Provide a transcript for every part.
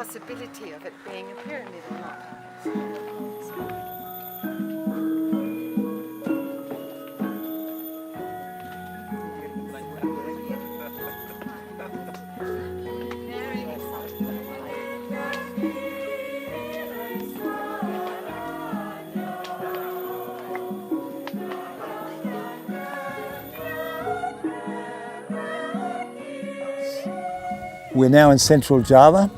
possibility of it being a pyramid or not. We're now in central Java,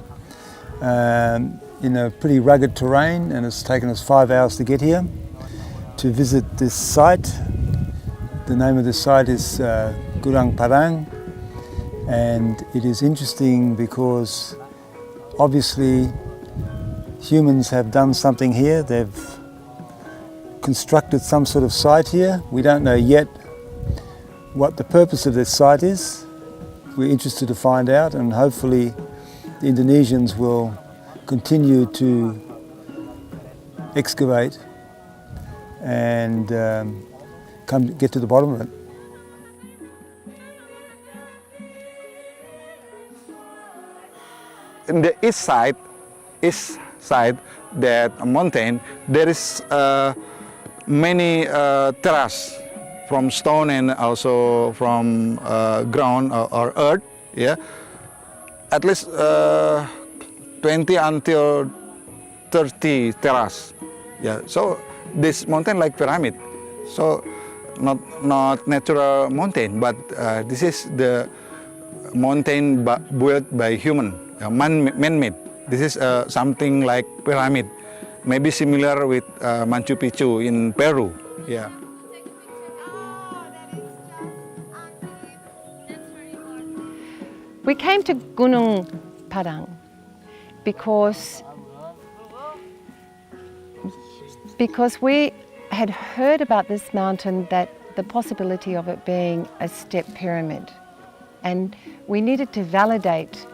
in a pretty rugged terrain, and it's taken us 5 hours to get here to visit this site. The name of this site is Gunung Padang, and it is interesting because obviously humans have done something here. They've constructed some sort of site here. We don't know yet what the purpose of this site is. We're interested to find out, and hopefully the Indonesians will continue to excavate and get to the bottom of it. In the east side that mountain, there is many terrace from stone and also from ground or earth, yeah. At least 20 until 30 terrace, yeah. So this mountain like pyramid, so not natural mountain, but this is the mountain built by human, man-made. This is something like pyramid, maybe similar with Machu Picchu in Peru, yeah. We came to Gunung Padang because we had heard about this mountain, that the possibility of it being a step pyramid, and we needed to validate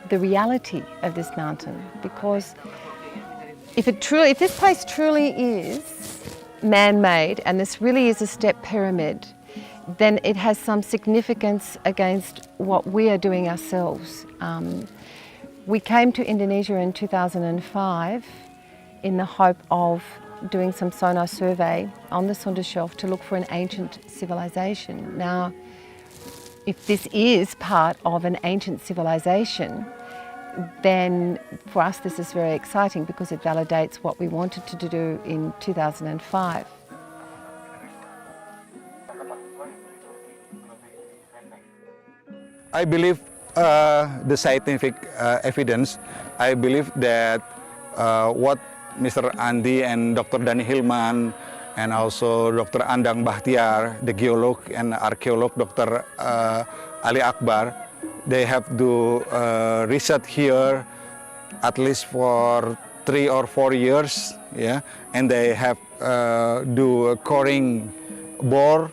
the reality of this mountain, because if this place truly is man-made and this really is a step pyramid, then it has some significance against what we are doing ourselves. We came to Indonesia in 2005 in the hope of doing some sonar survey on the Sunda Shelf to look for an ancient civilization. Now, if this is part of an ancient civilization, then for us this is very exciting because it validates what we wanted to do in 2005. I believe the scientific evidence. I believe that what Mr. Andi and Dr. Dani Hilman and also Dr. Andang Bahtiar, the geolog and archaeologist Dr. Ali Akbar, they have do research here at least for 3 or 4 years, yeah, and they have do a coring bore,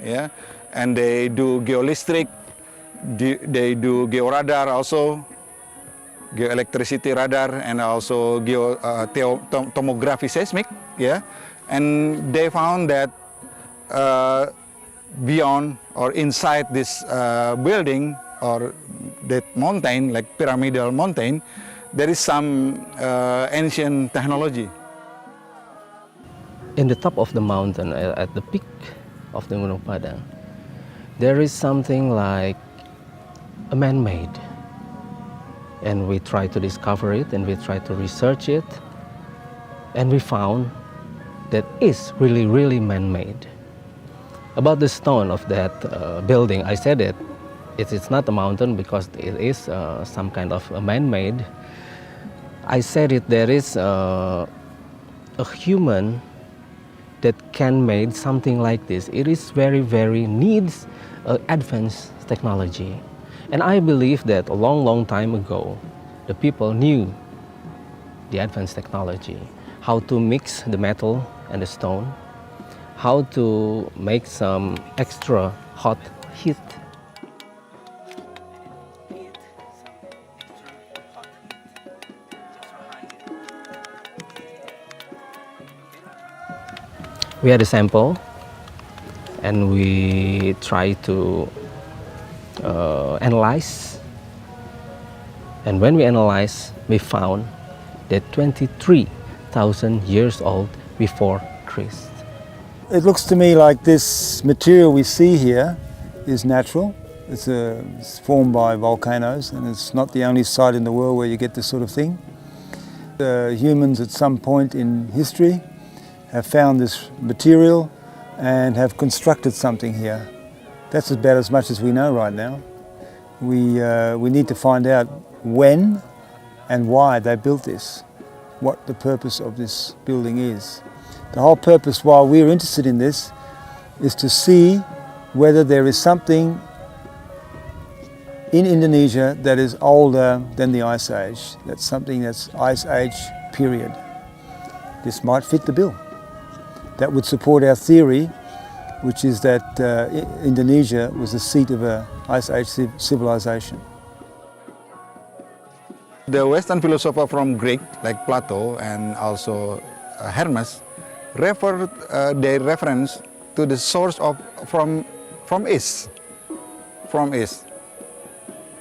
yeah, and they do geoelectric. They do georadar also, geoelectricity radar, and also tomography seismic, yeah. And they found that beyond or inside this building or that mountain, like pyramidal mountain, there is some ancient technology. In the top of the mountain, at the peak of the Gunung Padang, there is something like a man-made, and we try to discover it and we try to research it, and we found that is really man-made. About the stone of that building, I said it is not a mountain because it is some kind of a man-made. I said it, there is a human that can make something like this. It is very needs advanced technology. And I believe that a long time ago, the people knew the advanced technology, how to mix the metal and the stone, how to make some extra hot heat. We had a sample and we try to analyze And when we analyze, we found that 23,000 years old before Christ. It looks to me like this material we see here is natural. It's formed by volcanoes, and it's not the only site in the world where you get this sort of thing. Humans at some point in history have found this material and have constructed something here. That's about as much as we know right now. We need to find out when and why they built this, what the purpose of this building is. The whole purpose, while we're interested in this, is to see whether there is something in Indonesia that is older than the Ice Age. That's something that's Ice Age period. This might fit the bill. That would support our theory, which is that Indonesia was the seat of an Ice Age civilization. The Western philosopher from Greek, like Plato and also Hermes, refer their reference to the source of from east,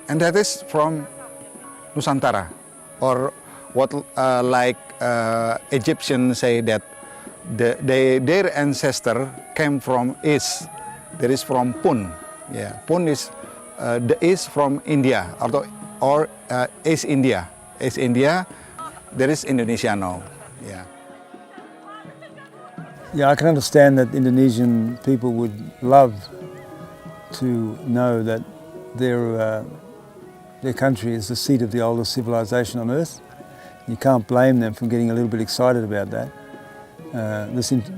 and that is from Nusantara, or what like Egyptians say that their ancestor came from east. That is from Pun. Yeah, Pun is the east from India, or East India. East India, there is Indonesia now. Yeah. Yeah, I can understand that Indonesian people would love to know that their country is the seat of the oldest civilization on earth. You can't blame them for getting a little bit excited about that.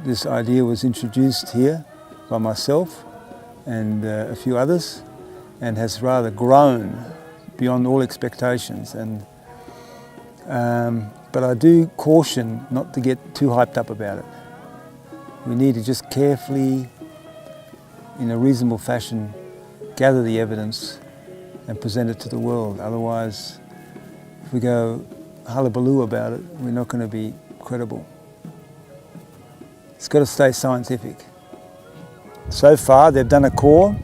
This idea was introduced here by myself and a few others, and has rather grown beyond all expectations. But I do caution not to get too hyped up about it. We need to just carefully, in a reasonable fashion, gather the evidence and present it to the world. Otherwise, if we go hullabaloo about it, we're not going to be credible. It's got to stay scientific. So far, they've done a core.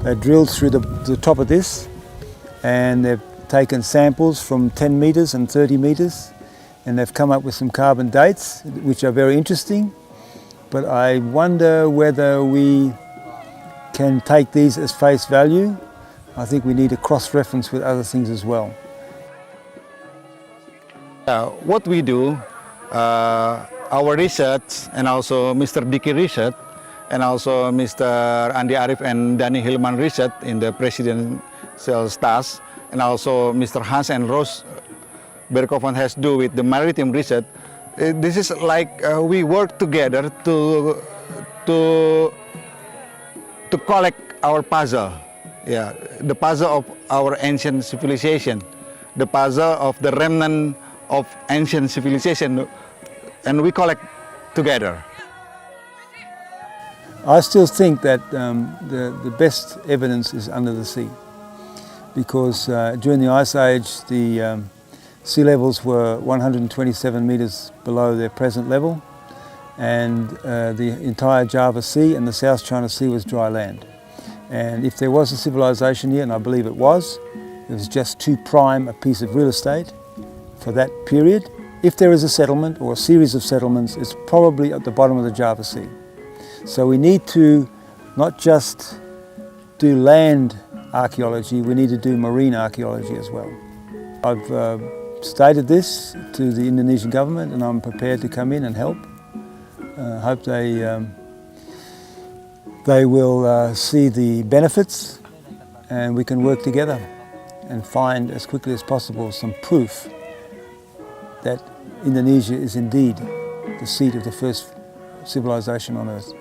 They drilled through the top of this, and they've taken samples from 10 metres and 30 metres, and they've come up with some carbon dates, which are very interesting. But I wonder whether we can take these as face value. I think we need to cross-reference with other things as well. What we do, our research, and also Mr. Dicky research, and also Mr. Andi Arif and Danny Hilman research in the presidential staff, and also Mr. Hans and Rose Berkovan has to do with the maritime research. This is like we work together to collect our puzzle. Yeah, the puzzle of our ancient civilization, the puzzle of the remnant of ancient civilization, and we collect together. I still think that the best evidence is under the sea, because during the Ice Age the sea levels were 127 metres below their present level, and the entire Java Sea and the South China Sea was dry land. And if there was a civilization here, and I believe it was just too prime a piece of real estate for that period. If there is a settlement or a series of settlements, it's probably at the bottom of the Java Sea. So we need to not just do land archaeology, we need to do marine archaeology as well. I've stated this to the Indonesian government, and I'm prepared to come in and help. Hope they will see the benefits, and we can work together and find as quickly as possible some proof that Indonesia is indeed the seat of the first civilization on earth.